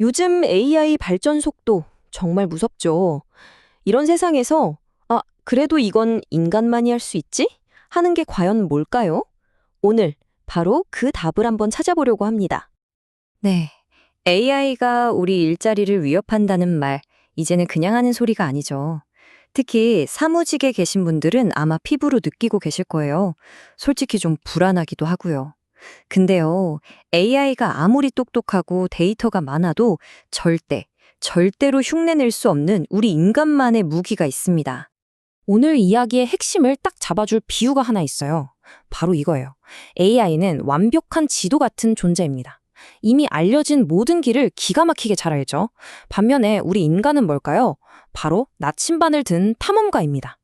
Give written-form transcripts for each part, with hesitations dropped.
요즘 AI 발전 속도 정말 무섭죠. 이런 세상에서, 그래도 이건 인간만이 할 수 있지? 하는 게 과연 뭘까요? 오늘 바로 그 답을 한번 찾아보려고 합니다. 네. AI가 우리 일자리를 위협한다는 말, 이제는 그냥 하는 소리가 아니죠. 특히 사무직에 계신 분들은 아마 피부로 느끼고 계실 거예요. 솔직히 좀 불안하기도 하고요. 근데요, AI가 아무리 똑똑하고 데이터가 많아도 절대로 흉내낼 수 없는 우리 인간만의 무기가 있습니다. 오늘 이야기의 핵심을 딱 잡아줄 비유가 하나 있어요. 바로 이거예요. AI는 완벽한 지도 같은 존재입니다. 이미 알려진 모든 길을 기가 막히게 잘 알죠. 반면에 우리 인간은 뭘까요? 바로 나침반을 든 탐험가입니다.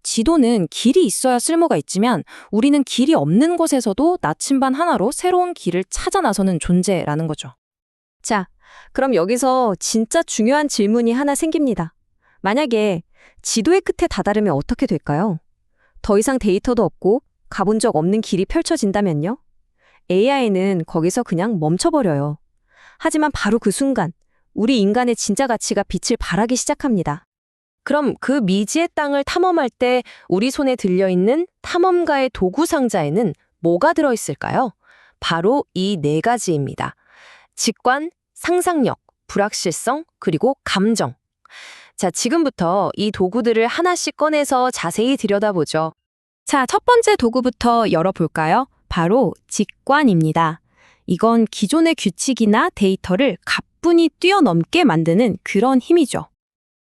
지도는 길이 있어야 쓸모가 있지만 우리는 길이 없는 곳에서도 나침반 하나로 새로운 길을 찾아 나서는 존재라는 거죠. 자, 그럼 여기서 진짜 중요한 질문이 하나 생깁니다. 만약에 지도의 끝에 다다르면 어떻게 될까요? 더 이상 데이터도 없고 가본 적 없는 길이 펼쳐진다면요? AI는 거기서 그냥 멈춰버려요. 하지만 바로 그 순간 우리 인간의 진짜 가치가 빛을 발하기 시작합니다. 그럼 그 미지의 땅을 탐험할 때 우리 손에 들려있는 탐험가의 도구 상자에는 뭐가 들어있을까요? 바로 이 네 가지입니다. 직관, 상상력, 불확실성, 그리고 감정. 자, 지금부터 이 도구들을 하나씩 꺼내서 자세히 들여다보죠. 자, 첫 번째 도구부터 열어볼까요? 바로 직관입니다. 이건 기존의 규칙이나 데이터를 가뿐히 뛰어넘게 만드는 그런 힘이죠.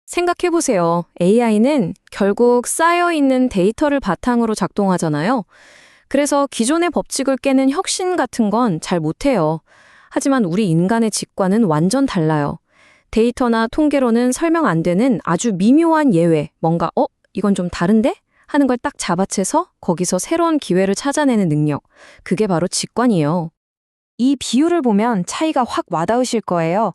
생각해보세요. AI는 결국 쌓여있는 데이터를 바탕으로 작동하잖아요. 그래서 기존의 법칙을 깨는 혁신 같은 건 잘 못해요. 하지만 우리 인간의 직관은 완전 달라요. 데이터나 통계로는 설명 안 되는 아주 미묘한 예외, 뭔가 이건 좀 다른데? 하는 걸 딱 잡아채서 거기서 새로운 기회를 찾아내는 능력. 그게 바로 직관이에요. 이 비유를 보면 차이가 확 와닿으실 거예요.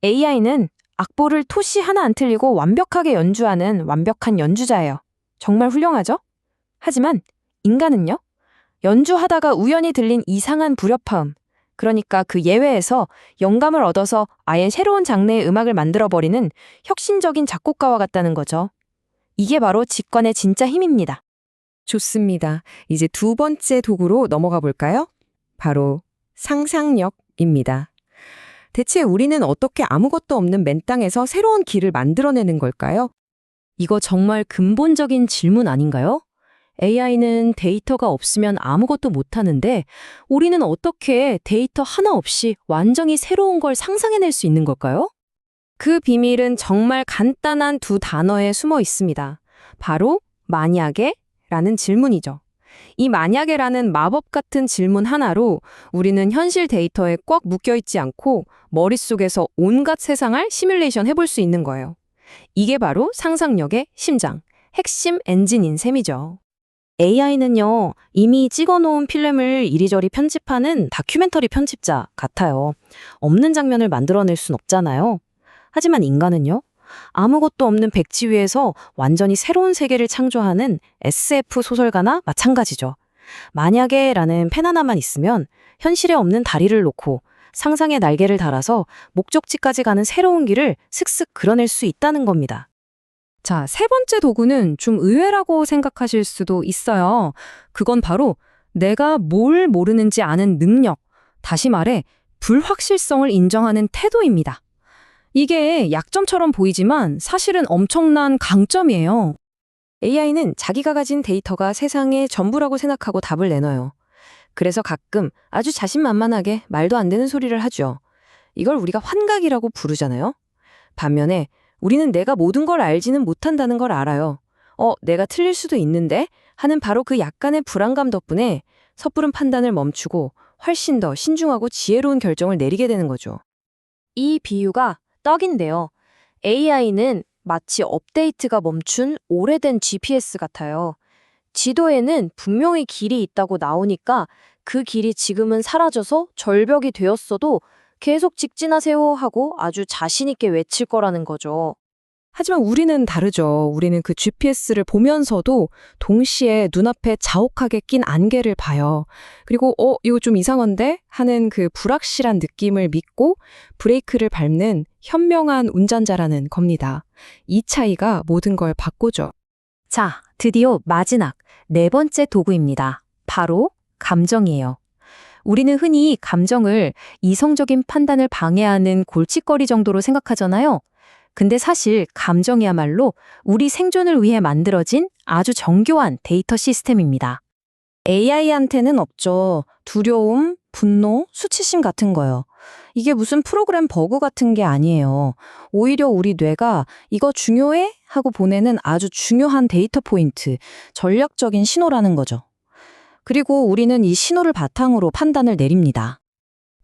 AI는 악보를 토시 하나 안 틀리고 완벽하게 연주하는 완벽한 연주자예요. 정말 훌륭하죠? 하지만 인간은요? 연주하다가 우연히 들린 이상한 불협화음. 그러니까 그 예외에서 영감을 얻어서 아예 새로운 장르의 음악을 만들어버리는 혁신적인 작곡가와 같다는 거죠. 이게 바로 직관의 진짜 힘입니다. 좋습니다. 이제 두 번째 도구로 넘어가 볼까요? 바로 상상력입니다. 대체 우리는 어떻게 아무것도 없는 맨 땅에서 새로운 길을 만들어내는 걸까요? 이거 정말 근본적인 질문 아닌가요? AI는 데이터가 없으면 아무것도 못하는데 우리는 어떻게 데이터 하나 없이 완전히 새로운 걸 상상해낼 수 있는 걸까요? 그 비밀은 정말 간단한 두 단어에 숨어 있습니다. 바로 만약에 라는 질문이죠. 이 만약에라는 마법 같은 질문 하나로 우리는 현실 데이터에 꽉 묶여있지 않고 머릿속에서 온갖 세상을 시뮬레이션 해볼 수 있는 거예요. 이게 바로 상상력의 심장, 핵심 엔진인 셈이죠. AI는요, 이미 찍어놓은 필름을 이리저리 편집하는 다큐멘터리 편집자 같아요. 없는 장면을 만들어낼 순 없잖아요. 하지만 인간은요, 아무것도 없는 백지 위에서 완전히 새로운 세계를 창조하는 SF 소설가나 마찬가지죠. 만약에 라는 펜 하나만 있으면 현실에 없는 다리를 놓고 상상의 날개를 달아서 목적지까지 가는 새로운 길을 슥슥 그려낼 수 있다는 겁니다. 자, 세 번째 도구는 좀 의외라고 생각하실 수도 있어요. 그건 바로 내가 뭘 모르는지 아는 능력, 다시 말해 불확실성을 인정하는 태도입니다. 이게 약점처럼 보이지만 사실은 엄청난 강점이에요. AI는 자기가 가진 데이터가 세상의 전부라고 생각하고 답을 내놔요. 그래서 가끔 아주 자신만만하게 말도 안 되는 소리를 하죠. 이걸 우리가 환각이라고 부르잖아요. 반면에 우리는 내가 모든 걸 알지는 못한다는 걸 알아요. 내가 틀릴 수도 있는데 하는 바로 그 약간의 불안감 덕분에 섣부른 판단을 멈추고 훨씬 더 신중하고 지혜로운 결정을 내리게 되는 거죠. 이 비유가 떡인데요. AI는 마치 업데이트가 멈춘 오래된 GPS 같아요. 지도에는 분명히 길이 있다고 나오니까 그 길이 지금은 사라져서 절벽이 되었어도 계속 직진하세요 하고 아주 자신 있게 외칠 거라는 거죠. 하지만 우리는 다르죠. 우리는 그 GPS를 보면서도 동시에 눈앞에 자욱하게 낀 안개를 봐요. 그리고 이거 좀 이상한데? 하는 그 불확실한 느낌을 믿고 브레이크를 밟는 현명한 운전자라는 겁니다. 이 차이가 모든 걸 바꾸죠. 자, 드디어 마지막 네 번째 도구입니다. 바로 감정이에요. 우리는 흔히 감정을 이성적인 판단을 방해하는 골칫거리 정도로 생각하잖아요. 근데 사실 감정이야말로 우리 생존을 위해 만들어진 아주 정교한 데이터 시스템입니다. AI한테는 없죠. 두려움, 분노, 수치심 같은 거요. 이게 무슨 프로그램 버그 같은 게 아니에요. 오히려 우리 뇌가 이거 중요해? 하고 보내는 아주 중요한 데이터 포인트, 전략적인 신호라는 거죠. 그리고 우리는 이 신호를 바탕으로 판단을 내립니다.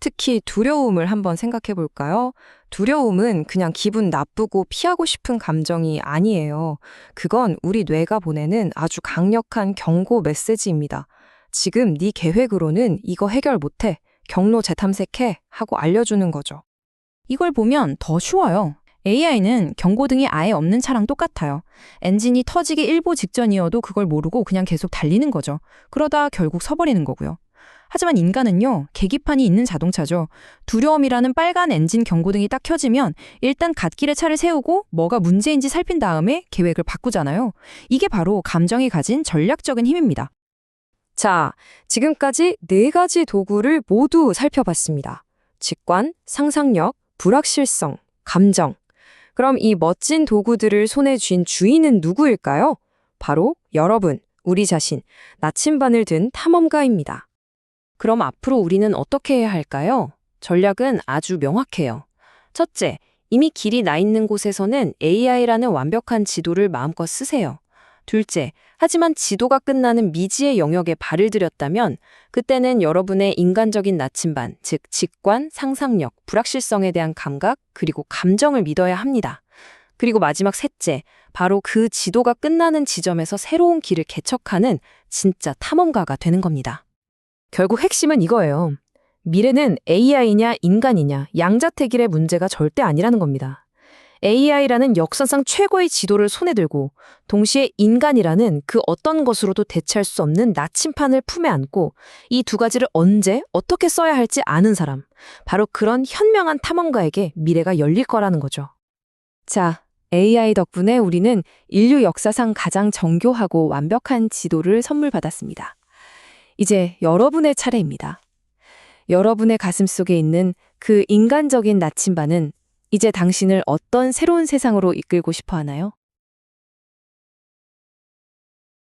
특히 두려움을 한번 생각해 볼까요? 두려움은 그냥 기분 나쁘고 피하고 싶은 감정이 아니에요. 그건 우리 뇌가 보내는 아주 강력한 경고 메시지입니다. 지금 네 계획으로는 이거 해결 못해. 경로 재탐색해. 하고 알려주는 거죠. 이걸 보면 더 쉬워요. AI는 경고등이 아예 없는 차랑 똑같아요. 엔진이 터지기 일보 직전이어도 그걸 모르고 그냥 계속 달리는 거죠. 그러다 결국 서버리는 거고요. 하지만 인간은요, 계기판이 있는 자동차죠. 두려움이라는 빨간 엔진 경고등이 딱 켜지면 일단 갓길에 차를 세우고 뭐가 문제인지 살핀 다음에 계획을 바꾸잖아요. 이게 바로 감정이 가진 전략적인 힘입니다. 자, 지금까지 네 가지 도구를 모두 살펴봤습니다. 직관, 상상력, 불확실성, 감정. 그럼 이 멋진 도구들을 손에 쥔 주인은 누구일까요? 바로 여러분, 우리 자신, 나침반을 든 탐험가입니다. 그럼 앞으로 우리는 어떻게 해야 할까요? 전략은 아주 명확해요. 첫째, 이미 길이 나 있는 곳에서는 AI라는 완벽한 지도를 마음껏 쓰세요. 둘째, 하지만 지도가 끝나는 미지의 영역에 발을 들였다면 그때는 여러분의 인간적인 나침반, 즉 직관, 상상력, 불확실성에 대한 감각, 그리고 감정을 믿어야 합니다. 그리고 마지막 셋째, 바로 그 지도가 끝나는 지점에서 새로운 길을 개척하는 진짜 탐험가가 되는 겁니다. 결국 핵심은 이거예요. 미래는 AI냐 인간이냐 양자택일의 문제가 절대 아니라는 겁니다. AI라는 역사상 최고의 지도를 손에 들고 동시에 인간이라는 그 어떤 것으로도 대체할 수 없는 나침판을 품에 안고 이 두 가지를 언제 어떻게 써야 할지 아는 사람, 바로 그런 현명한 탐험가에게 미래가 열릴 거라는 거죠. 자, AI 덕분에 우리는 인류 역사상 가장 정교하고 완벽한 지도를 선물 받았습니다. 이제 여러분의 차례입니다. 여러분의 가슴 속에 있는 그 인간적인 나침반은 이제 당신을 어떤 새로운 세상으로 이끌고 싶어 하나요?